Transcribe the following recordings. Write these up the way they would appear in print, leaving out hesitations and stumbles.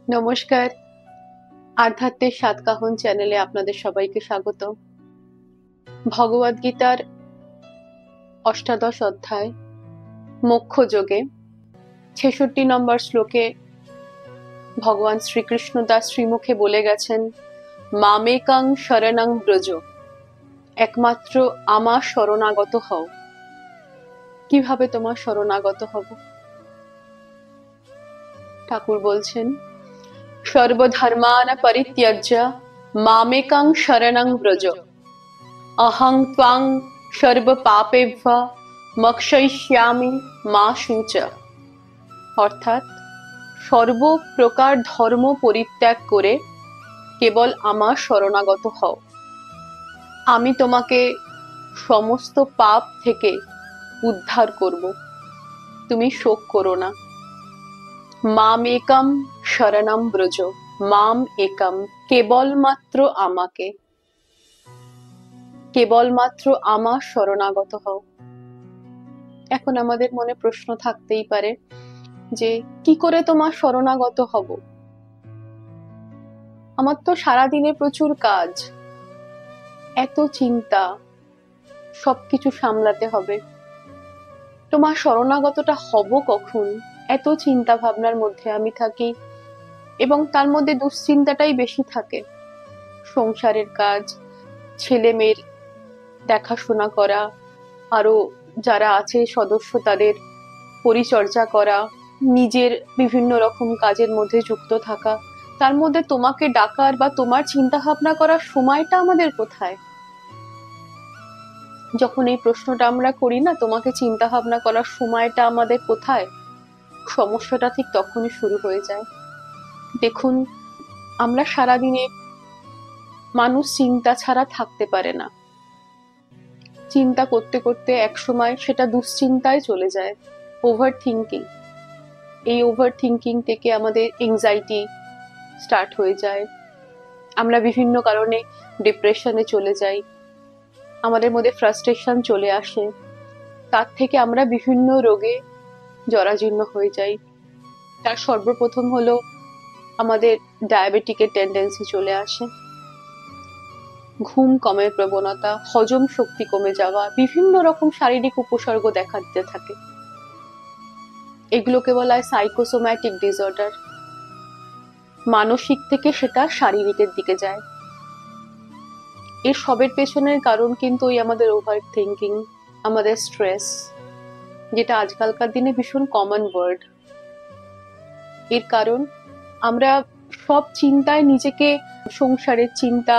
নমস্কার। আধ্যাত্মের সাতকাহন চ্যানেলে আপনাদের সবাইকে স্বাগত। ভগবদ গীতার অষ্টাদশ অধ্যায় মোক্ষ যোগে ৬৬ নম্বর শ্লোকে ভগবান শ্রীকৃষ্ণ তার শ্রীমুখে বলে গেছেন, মামেকাং শরণং ব্রজ, একমাত্র আমার শরণাগত হও। কিভাবে তোমার শরণাগত হব? ঠাকুর বলছেন, সর্বধর্মান পরিত্যজ্য মামেকাং শরণং ব্রজ, অহং ত্বাং সর্ব পাপেভ্য মোক্ষয়িষ্যামি মা শুচ। অর্থাৎ সর্বপ্রকার ধর্ম পরিত্যাগ করে কেবল আমার শরণাগত হও, আমি তোমাকে সমস্ত পাপ থেকে উদ্ধার করব, তুমি শোক করো না। মাম একম শরণম ব্রজ, মাম একম, কেবলমাত্র আমাকে, কেবলমাত্র আমার শরণাগত হও। এখন আমাদের মনে প্রশ্ন থাকতেই পারে যে কি করে তোমার শরণাগত হব? আমার তো সারাদিনে প্রচুর কাজ, এত চিন্তা, সবকিছু সামলাতে হবে, তোমার শরণাগতটা হব কখন? এত চিন্তা ভাবনার মধ্যে আমি থাকি এবং তার মধ্যে দুশ্চিন্তাটাই বেশি থাকে। সংসারের কাজ, ছেলে মেয়ের দেখাশোনা করা, আরো যারা আছে সদস্য তাদের পরিচর্যা করা, নিজের বিভিন্ন রকম কাজের মধ্যে যুক্ত থাকা, তার মধ্যে তোমাকে ডাকার বা তোমার চিন্তা ভাবনা করার সময়টা আমাদের কোথায়? যখন এই প্রশ্নটা আমরা করি না, তোমাকে চিন্তা ভাবনা করার সময়টা আমাদের কোথায়, সমস্যাটা ঠিক তখনই শুরু হয়ে যায়। দেখুন, আমরা সারাদিনে মানুষ চিন্তা ছাড়া থাকতে পারে না। চিন্তা করতে করতে এক সময় সেটা দুশ্চিন্তায় চলে যায়, ওভার থিঙ্কিং। এই ওভার থিঙ্কিং থেকে আমাদের এংজাইটি স্টার্ট হয়ে যায়, আমরা বিভিন্ন কারণে ডিপ্রেশনে চলে যাই, আমাদের মধ্যে ফ্রাস্ট্রেশন চলে আসে, তার থেকে আমরা বিভিন্ন রোগে জরাজীর্ণ হয়ে যাই। তার সর্বপ্রথম হলো আমাদের ডায়াবেটিকের টেন্ডেন্সি চলে আসে, ঘুম কমের প্রবণতা, হজম শক্তি কমে যাওয়া, বিভিন্ন রকম শারীরিক উপসর্গ দেখা দিতে থাকে। এগুলোকে বলা হয় সাইকোসোম্যাটিক ডিসঅর্ডার। মানসিক থেকে সেটা শারীরিকের দিকে যায়। এর সবের পেছনের কারণ কিন্তু ওই আমাদের ওভার থিঙ্কিং, আমাদের স্ট্রেস, যেটা আজকালকার দিনে ভীষণ কমন ওয়ার্ড। এর কারণ আমরা সব চিন্তায় নিজেকে, সংসারের চিন্তা,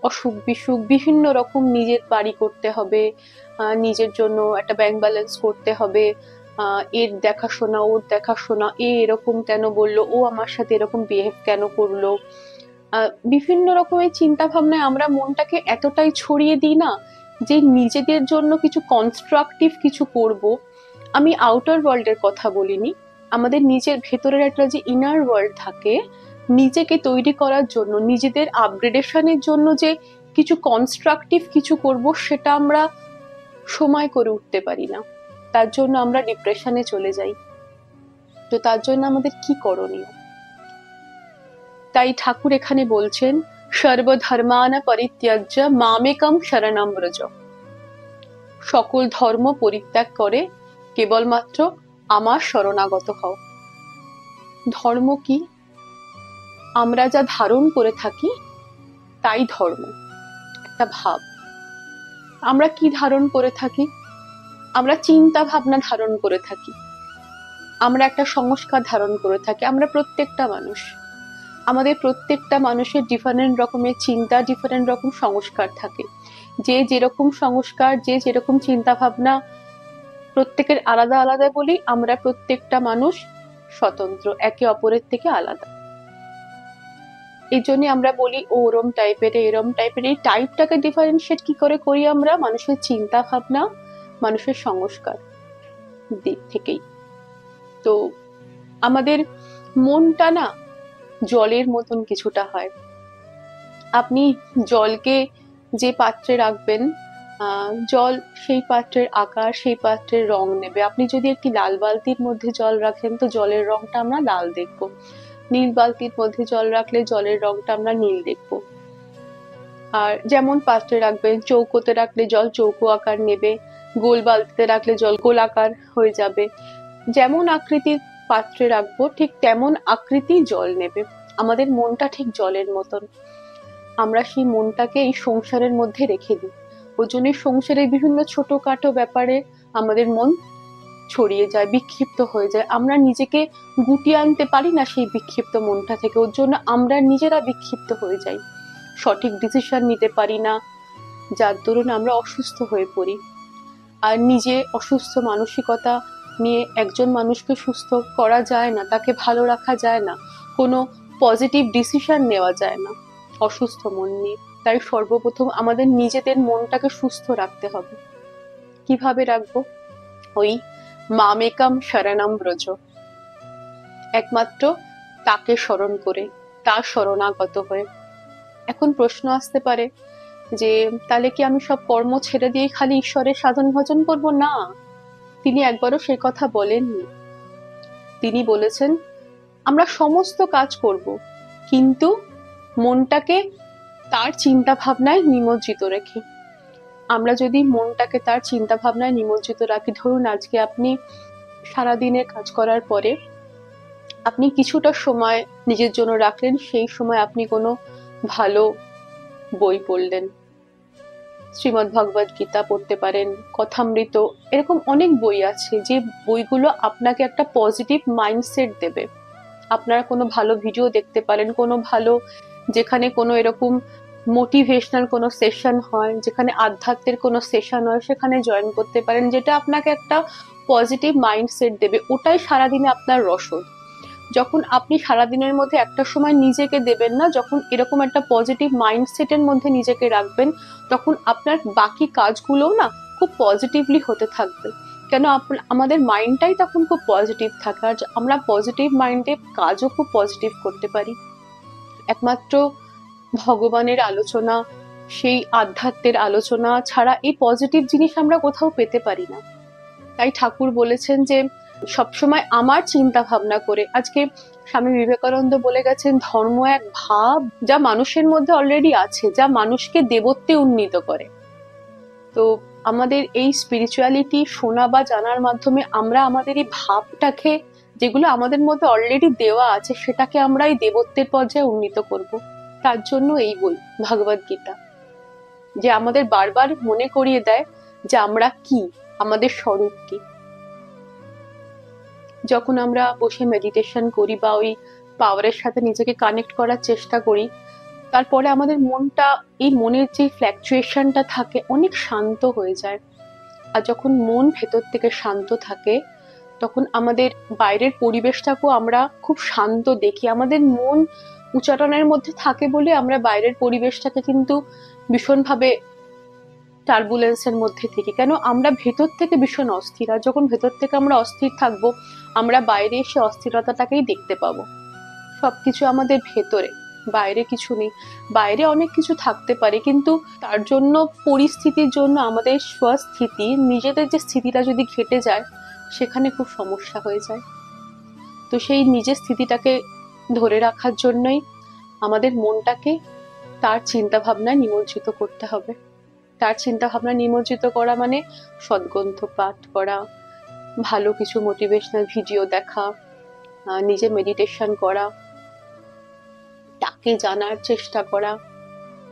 অসুখ বিসুখ, বিভিন্ন রকম, নিজের বাড়ি করতে হবে, নিজের জন্য একটা ব্যাংক ব্যালেন্স করতে হবে, এর দেখাশোনা, ওর দেখাশোনা, এরকম কেন বললো, ও আমার সাথে এরকম বিহেভ কেন করলো, বিভিন্ন রকমের চিন্তা ভাবনায় আমরা মনটাকে এতটাই ছড়িয়ে দিই না যে নিজেদের জন্য কিছু কনস্ট্রাকটিভ কিছু করব। আমি আউটার ওয়ার্ল্ডের কথা বলিনি, আমাদের নিজের ভেতরের একটা যে ইনার ওয়ার্ল্ড থাকে, নিজেকে তৈরি করার জন্য, নিজেদের আপগ্রেডেশনের জন্য যে কিছু কনস্ট্রাকটিভ কিছু করব, সেটা আমরা সময় করে উঠতে পারি না। তার জন্য আমরা ডিপ্রেশনে চলে যাই। তো তার জন্য আমাদের কি করণীয়? তাই ঠাকুর এখানে বলছেন, সর্বধর্মান পরিত্যাজ্য মামেকম শরণম ব্রজ, সকল ধর্ম পরিত্যাগ করে কেবলমাত্র আমার শরণাগত হও। ধর্ম কি? আমরা যা ধারণ করে থাকি তাই ধর্ম, একটা ভাব। আমরা কি ধারণ করে থাকি? আমরা চিন্তা ভাবনা ধারণ করে থাকি, আমরা একটা সংস্কার ধারণ করে থাকি। আমরা প্রত্যেকটা মানুষ, আমাদের প্রত্যেকটা মানুষের ডিফারেন্ট রকমের চিন্তা, ডিফারেন্ট রকম সংস্কার থাকে। যে যেরকম সংস্কার, যে যেরকম চিন্তা ভাবনা, প্রত্যেকের আলাদা আলাদা বলি আমরা প্রত্যেকটা মানুষ স্বতন্ত্র, একে অপরের থেকে আলাদা। এই জন্য আমরা বলি ও ওরম টাইপের, এরম টাইপের। এই টাইপটাকে ডিফারেন্সিয়েট কি করে করি আমরা? মানুষের চিন্তা ভাবনা, মানুষের সংস্কার দিক থেকেই। তো আমাদের মনটা না জলের মতন কিছুটা হয়। আপনি জলকে যে পাত্রে রাখবেন, জল সেই পাত্রের আকার, সেই পাত্রের রং নেবে। আপনি যদি একটি লাল বালতির মধ্যে জল রাখেন তো জলের রংটা আমরা লাল দেখবো। নীল বালতির মধ্যে জল রাখলে জলের রংটা আমরা নীল দেখবো। আর যেমন পাত্রে রাখবেন, চৌকোতে রাখলে জল চৌকো আকার নেবে, গোল বালতিতে রাখলে জল গোল আকার হয়ে যাবে। যেমন আকৃতির পাত্রে রাখবো ঠিক তেমন আকৃতি জল নেবে। আমাদের মনটা ঠিক জলের মতন, আমরা সেই মনটাকে এই সংসারের মধ্যে রেখে দিই। ওই জন্য সংসারের বিভিন্ন ছোটখাটো ব্যাপারে আমাদের মন ছড়িয়ে যায়, বিক্ষিপ্ত হয়ে যায়। আমরা নিজেকে গুটিয়ে আনতে পারি না সেই বিক্ষিপ্ত মনটা থেকে, ওর জন্য আমরা নিজেরা বিক্ষিপ্ত হয়ে যাই, সঠিক ডিসিশন নিতে পারি না, যার দরুন আমরা অসুস্থ হয়ে পড়ি। আর নিজে অসুস্থ মানসিকতা নিয়ে একজন মানুষকে সুস্থ করা যায় না, তাকে ভালো রাখা যায় না, কোনো পজিটিভ ডিসিশন নেওয়া যায় না অসুস্থ মন নিয়ে। তাই সর্বপ্রথম আমাদের নিজেদের মনটাকে সুস্থ রাখতে হবে। কিভাবে রাখবো? ওই মামেকাম শরণম ব্রজ, একমাত্র তাকে স্মরণ করে, তার শরণাগত হয়ে। এখন প্রশ্ন আসতে পারে যে তাহলে কি আমি সব কর্ম ছেড়ে দিয়ে খালি ঈশ্বরের সাধন ভজন করব? না, তিনি একবারও সে কথা বলেননি। তিনি বলেছেন আমরা সমস্ত কাজ করব, কিন্তু মনটাকে তার চিন্তা ভাবনায় নিমজ্জিত রেখে। আমরা যদি মনটাকে তার চিন্তা ভাবনায় নিমজ্জিত রাখি, ধরুন আজকে আপনি সারাদিনের কাজ করার পরে আপনি কিছুটা সময় নিজের জন্য রাখলেন, সেই সময় আপনি কোনো ভালো বই পড়লেন, শ্রীমদ্ ভগবদ গীতা পড়তে পারেন, কথামৃত, এরকম অনেক বই আছে যে বইগুলো আপনাকে একটা পজিটিভ মাইন্ডসেট দেবে। আপনারা কোনো ভালো ভিডিও দেখতে পারেন, কোনো ভালো যেখানে কোনো এরকম মোটিভেশনাল কোনো সেশন হয়, যেখানে আধ্যাত্মের কোনো সেশন হয়, সেখানে জয়েন করতে পারেন, যেটা আপনাকে একটা পজিটিভ মাইন্ডসেট দেবে। ওটাই সারাদিনে আপনার রসদ। যখন আপনি সারাদিনের মধ্যে একটা সময় নিজেকে দেবেন না, যখন এরকম একটা পজিটিভ মাইন্ডসেটের মধ্যে নিজেকে রাখবেন, তখন আপনার বাকি কাজগুলোও না খুব পজিটিভলি হতে থাকবে। কেন? আমাদের মাইন্ডটাই তখন খুব পজিটিভ থাকে, আর আমরা পজিটিভ মাইন্ডে কাজও খুব পজিটিভ করতে পারি। একমাত্র ভগবানের আলোচনা, সেই আধ্যাত্মের আলোচনা ছাড়া এই পজিটিভ জিনিস আমরা কোথাও পেতে পারি না। তাই ঠাকুর বলেছেন যে সবসময় আমার চিন্তা ভাবনা করে। আজকে স্বামী বিবেকানন্দ বলে গেছেন ধর্ম এক ভাব যা মানুষের মধ্যে অলরেডি আছে, যা মানুষকে দেবত্বে উন্নীত করে। তো আমাদের এই স্পিরিচুয়ালিটি শোনা বা জানার মাধ্যমে আমরা আমাদের এই ভাবটাকে, যেগুলো আমাদের মধ্যে অলরেডি দেওয়া আছে, সেটাকে আমরা এই দেবত্বের পর্যায়ে উন্নীত করব। তার জন্য এই বই ভগবদ গীতা, যে আমাদের বারবার মনে করিয়ে দেয় যে আমরা কি, আমাদের স্বরূপ কি। যখন আমরা বসে মেডিটেশন করি বা ওই পাওয়ারের সাথে নিজেকে কানেক্ট করার চেষ্টা করি, তারপরে আমাদের মনটা, এই মনের যে ফ্ল্যাকচুয়েশনটা থাকে, অনেক শান্ত হয়ে যায়। আর যখন মন ভেতর থেকে শান্ত থাকে, তখন আমাদের বাইরের পরিবেশটাকেও আমরা খুব শান্ত দেখি। আমাদের মন উচ্চারণের মধ্যে থাকে বলে আমরা বাইরের পরিবেশটাকে কিন্তু ভীষণভাবে টার্বুলেন্সের মধ্যে থেকে। কেন? আমরা ভেতর থেকে ভীষণ অস্থির, আর যখন ভেতর থেকে আমরা অস্থির থাকবো, আমরা বাইরে এসে অস্থিরতাটাকেই দেখতে পাবো। সবকিছু আমাদের ভেতরে, বাইরে কিছু নেই। বাইরে অনেক কিছু থাকতে পারে, কিন্তু তার জন্য পরিস্থিতির জন্য আমাদের স্বস্থিতি, নিজেদের যে স্থিতিটা যদি ঘেটে যায়, সেখানে খুব সমস্যা হয়ে যায়। তো সেই নিজের স্থিতিটাকে ধরে রাখার জন্যই আমাদের মনটাকে তার চিন্তা ভাবনায় নিমজ্জিত করতে হবে। তার চিন্তা ভাবনা নিমজ্জিত করা মানে সদ্গ্রন্থ পাঠ করা, ভালো কিছু মোটিভেশনাল ভিডিও দেখা, নিজে মেডিটেশন করা, তাকে জানার চেষ্টা করা,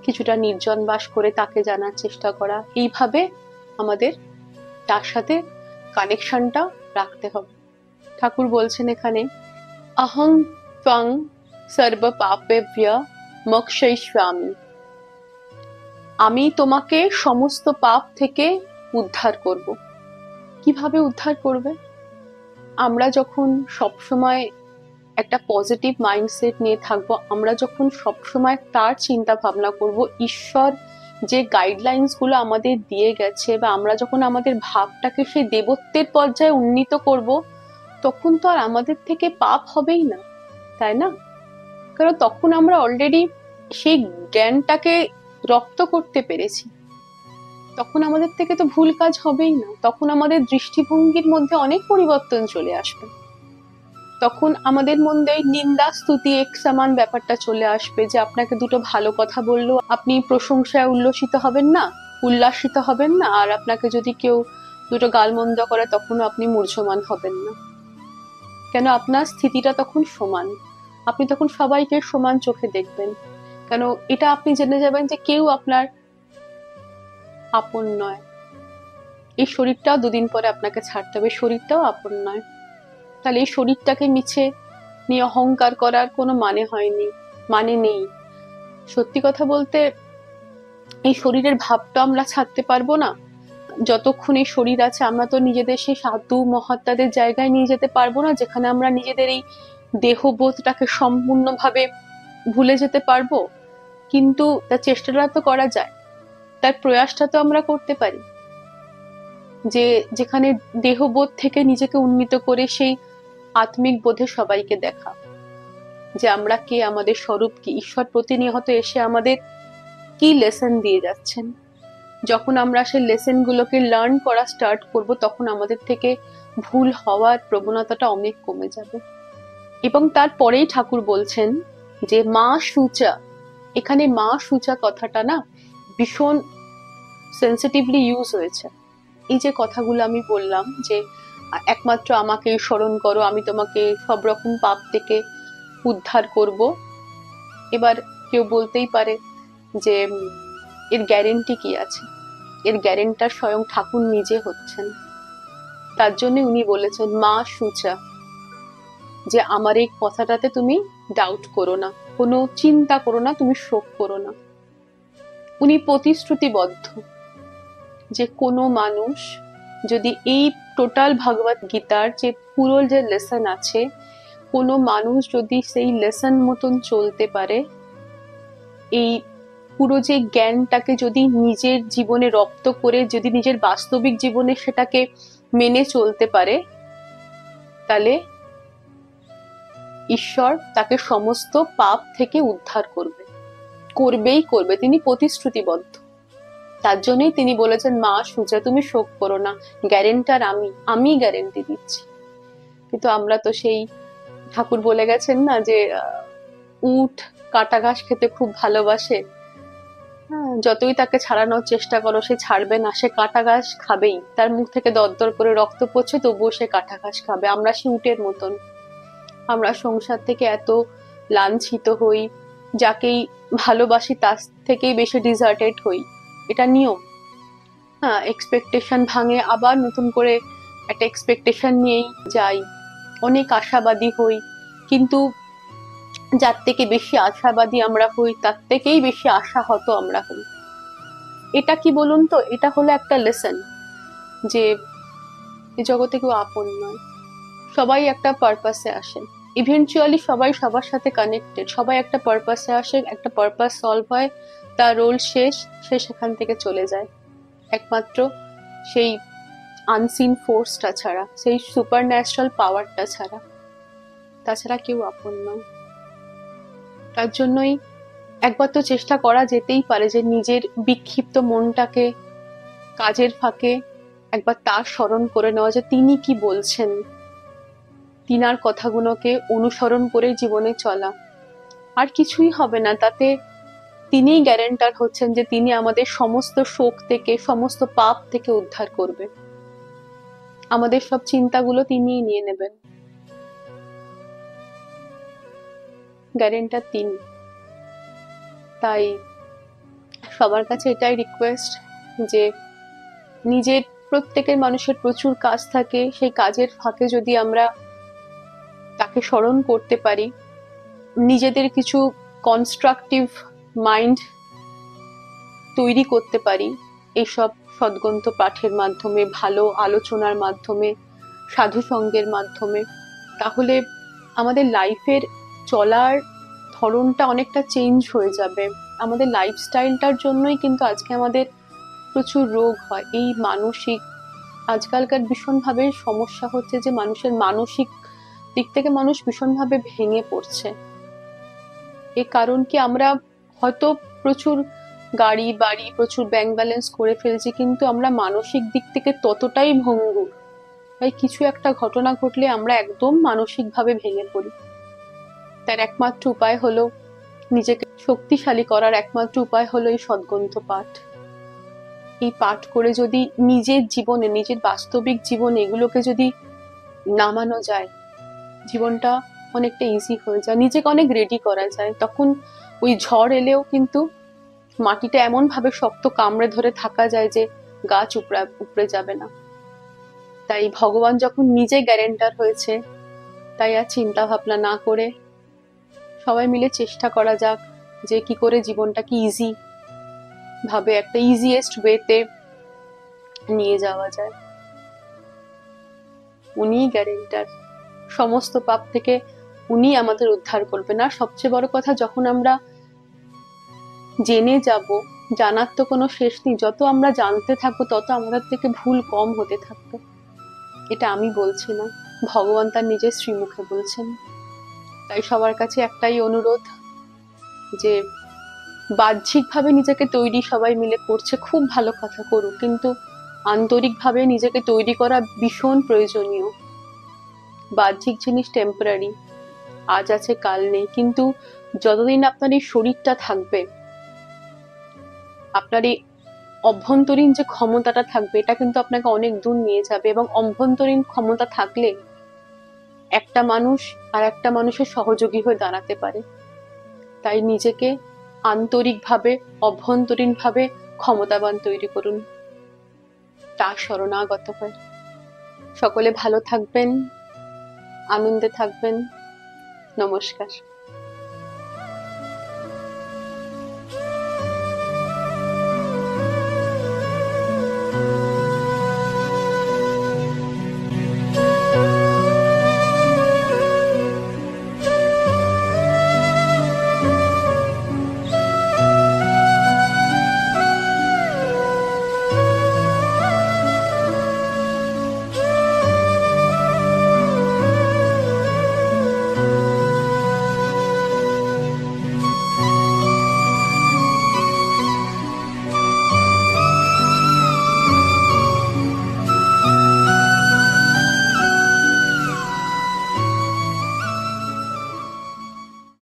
কিছুটা নির্জন বাস করে তাকে জানার চেষ্টা করা। এইভাবে আমাদের তার সাথে কানেকশনটা রাখতে হবে। ঠাকুর বলছেন এখানে, অহং ত্বং সর্ব পাপেভ্য মোক্ষয়িষ্যামি, আমি তোমাকে সমস্ত পাপ থেকে উদ্ধার করব। কিভাবে উদ্ধার করবে? আমরা যখন সবসময় একটা পজিটিভ মাইন্ডসেট নিয়ে থাকবো, আমরা যখন সবসময় তার চিন্তা ভাবনা করব, ঈশ্বর যে গাইডলাইন্স গুলো আমাদের দিয়ে গেছে, বা আমরা যখন আমাদের ভাবটাকে সেই দেবত্বের পর্যায়ে উন্নীত করব, তখন তো আর আমাদের থেকে পাপ হবেই না, তাই না? কারণ তখন আমরা অলরেডি সেই জ্ঞানটাকে রপ্ত করতে পেরেছি। তখন আমাদের থেকে তো ভুল কাজ হবেই না, তখন আমাদের দৃষ্টিভঙ্গির মধ্যে অনেক পরিবর্তন চলে আসবে। তখন আমাদের মধ্যে নিন্দা স্তুতি এক সমান ব্যাপারটা চলে আসবে, যে আপনাকে দুটো ভালো কথা বললো আপনি প্রশংসায় উল্লাসিত হবেন না, আর আপনাকে যদি কেউ দুটো গালমন্দ করে তখনও আপনি মূর্ছমান হবেন না। কেন? আপনার স্থিতিটা তখন সমান, আপনি তখন সবাইকে সমান চোখে দেখবেন। কেন? এটা আপনি জেনে যাবেন যে কেউ আপনার আপন নয়। এই শরীরটাও দুদিন পরে আপনাকে ছাড়তে হবে, শরীরটাও আপন নয়। তাহলে এই শরীরটাকে মিছে নিয়ে অহংকার করার কোনো মানে নেই। সত্যি কথা বলতে এই শরীরের ভাবটা আমরা ছাড়তে পারবো না যতক্ষণ এই শরীর আছে। আমরা তো নিজেদের সেই সাধু মহাত্মাদের জায়গায় নিয়ে যেতে পারবো না, যেখানে আমরা নিজেদের এই দেহবোধটাকে সম্পূর্ণভাবে ভুলে যেতে পারবো। কিন্তু তার চেষ্টাটা তো করা যায়, তার প্রয়াসটা তো আমরা করতে পারি, যে যেখানে দেহবোধ থেকে নিজেকে উন্নীত করে সেই আত্মিক বোধে সবাইকে দেখা, যে আমরা কে, আমাদের স্বরূপ কি, ঈশ্বর প্রতিনিয়ত এসে আমাদের কি লেসন দিয়ে যাচ্ছেন। যখন আমরা সেই লেসন গুলোকে লার্ন করা স্টার্ট করব, তখন আমাদের থেকে ভুল হওয়ার প্রবণতাটা অনেক কমে যাবে। এবং তারপরেই ঠাকুর বলছেন যে মা শুচা। এখানে মা শুচা কথাটা না ভীষণ সেন্সিটিভলি ইউজ হয়েছে। এই যে কথাগুলো আমি বললাম, যে একমাত্র আমাকে স্মরণ করো, আমি তোমাকে সব রকম পাপ থেকে উদ্ধার করব। এবার কেউ বলতেই পারে যে এর গ্যারেন্টি কি আছে? এর গ্যারেন্টার স্বয়ং ঠাকুর নিজে হচ্ছেন। তার জন্য উনি বলেছেন মা শুচা, যে আমার এই কথাটাতে তুমি ডাউট করো না, কোনো চিন্তা করো না, তুমি শোক করো না। উনি প্রতিশ্রুতিবদ্ধ যে কোনো মানুষ যদি এই টোটাল ভগবত গীতার যে পুরো যে লেসন আছে, কোনো মানুষ যদি সেই লেসন মতন চলতে পারে, এই পুরো যে জ্ঞানটাকে যদি নিজের জীবনে রপ্ত করে যদি নিজের বাস্তবিক জীবনে সেটাকে মেনে চলতে পারে, তাহলে ঈশ্বর তাকে সমস্ত পাপ থেকে উদ্ধার করবেই করবে। তিনি প্রতিশ্রুতিবদ্ধ। তার জন্যই তিনি বলেছেন মা সুজা, তুমি শোক করো না, গ্যারেন্টার আমি গ্যারেন্টি দিচ্ছি। কিন্তু আমরা তো সেই ঠাকুর বলে গেছেন না, যে উট কাটা ঘাস খেতে খুব ভালোবাসে, যতই তাকে ছাড়ানোর চেষ্টা করো সে ছাড়বে না, সে কাটা ঘাস খাবেই। তার মুখ থেকে দরদর করে রক্ত পড়ছে, তবুও সে কাটা ঘাস খাবে। আমরা সে উটের মতন, আমরা সংসার থেকে এত লাঞ্ছিত হই, যাকেই ভালোবাসি তার থেকেই বেশি ডিজার্টেড হই। এটা নিয়ম। এক্সপেকটেশন ভাঙে, আবার নতুন করে একটা এক্সপেকটেশন নিয়েই যাই, অনেক আশাবাদী হই, কিন্তু যার থেকে বেশি আশাবাদী আমরা হই তার থেকেই বেশি আশাহত আমরা হই। এটা কি বলুন তো? এটা হলো একটা লেসন, যে এই জগতে কেউ আপন নয়, সবাই একটা পারপাসে আসেন। ইভেনচুয়ালি সবাই সবার সাথে কানেক্টেড, সবাই একটা পারপাসে আসে, একটা পারপাস সলভ হয়, তার রোল শেষ, সে সেখান থেকে চলে যায়। একমাত্র সেই আনসিন ফোর্সটা ছাড়া, সেই সুপার ন্যাচারাল পাওয়ারটা ছাড়া, তাছাড়া কেউ আপন নয়। তার জন্যই একবার তো চেষ্টা করা যেতেই পারে যে নিজের বিক্ষিপ্ত মনটাকে কাজের ফাঁকে একবার তার স্মরণ করে নেওয়া, যে তিনি কি বলছেন, তিনার কথাগুলোকে অনুসরণ করে জীবনে চলা। আর কিছুই হবে না, তাতে তিনিই গ্যারেন্টার হচ্ছেন যে তিনি আমাদের সমস্ত শোক থেকে, সমস্ত পাপ থেকে উদ্ধার করবে। আমাদের সব চিন্তাগুলো তিনিই নিয়ে নেবেন, গ্যারেন্টার তিনি। তাই সবার কাছে এটাই রিকোয়েস্ট, যে নিজের, প্রত্যেকের মানুষের প্রচুর কাজ থাকে, সেই কাজের ফাঁকে যদি আমরা তাকে স্মরণ করতে পারি, নিজেদের কিছু কনস্ট্রাকটিভ মাইন্ড তৈরি করতে পারি এইসব সদ্গ্রন্থ পাঠের মাধ্যমে, ভালো আলোচনার মাধ্যমে, সাধু সঙ্গের মাধ্যমে, তাহলে আমাদের লাইফের চলার ধরনটা অনেকটা চেঞ্জ হয়ে যাবে। আমাদের লাইফস্টাইলটার জন্যই কিন্তু আজকে আমাদের প্রচুর রোগ হয়। এই মানসিক, আজকালকার ভীষণভাবে সমস্যা হচ্ছে যে মানুষের মানসিক দিক থেকে মানুষ ভীষণভাবে ভেঙে পড়ছে। এর কারণ কি? আমরা হয়তো প্রচুর গাড়ি বাড়ি, প্রচুর ব্যাংক ব্যালেন্স করে ফেলছি, কিন্তু আমরা মানসিক দিক থেকে ততটাই ভঙ্গুর, তাই কিছু একটা ঘটনা ঘটলে আমরা একদম মানসিকভাবে ভেঙে পড়ি। তার একমাত্র উপায় হলো, নিজেকে শক্তিশালী করার একমাত্র উপায় হলো এই সদ্গ্রন্থ পাঠ। এই পাঠ করে যদি নিজের জীবনে, নিজের বাস্তবিক জীবনে এগুলোকে যদি নামানো যায়, জীবনটা অনেকটা ইজি হয়ে যায়, নিজেকে অনেক রেডি করা যায়। তখন ওই ঝড় এলেও কিন্তু মাটিটা এমন ভাবে শক্ত কামড়ে ধরে থাকা যায় যে গাছ উপড়ে যাবে না। তাই ভগবান যখন নিজে গ্যারেন্টার হয়েছে, তাই আর চিন্তা ভাবনা না করে সবাই মিলে চেষ্টা করা যাক যে কি করে জীবনটাকে ইজি ভাবে, একটা ইজিয়েস্ট ওয়েতে নিয়ে যাওয়া যায়। উনিই গ্যারেন্টার, সমস্ত পাপ থেকে উনি আমাদের উদ্ধার করবেন। আর সবচেয়ে বড় কথা, যখন আমরা জেনে যাব, জানার তো কোনো শেষ নেই, যত আমরা জানতে থাকবো তত আমাদের থেকে ভুল কম হতে থাকবে। এটা আমি বলছি না, ভগবান তার নিজের শ্রীমুখে বলছেন। তাই সবার কাছে একটাই অনুরোধ, যে বাহ্যিকভাবে নিজেকে তৈরি সবাই মিলে করছে, খুব ভালো কথা, করুক, কিন্তু আন্তরিকভাবে নিজেকে তৈরি করা ভীষণ প্রয়োজনীয়। বাহ্যিক জিনিস টেম্পোরারি, আজ আছে কাল নেই, কিন্তু যতদিন আপনার এই শরীরটা থাকবে, আপনার এই অভ্যন্তরীণ যে ক্ষমতাটা থাকবে, এটা কিন্তু আপনাকে অনেক দূর নিয়ে যাবে। এবং অভ্যন্তরীণ ক্ষমতা থাকলে একটা মানুষ আর একটা মানুষের সহযোগী হয়ে দাঁড়াতে পারে। তাই নিজেকে আন্তরিকভাবে, অভ্যন্তরীণভাবে ক্ষমতাবান তৈরি করুন, তার শরণাগত হয়। সকলে ভালো থাকবেন, আনন্দে থাকবেন। নমস্কার।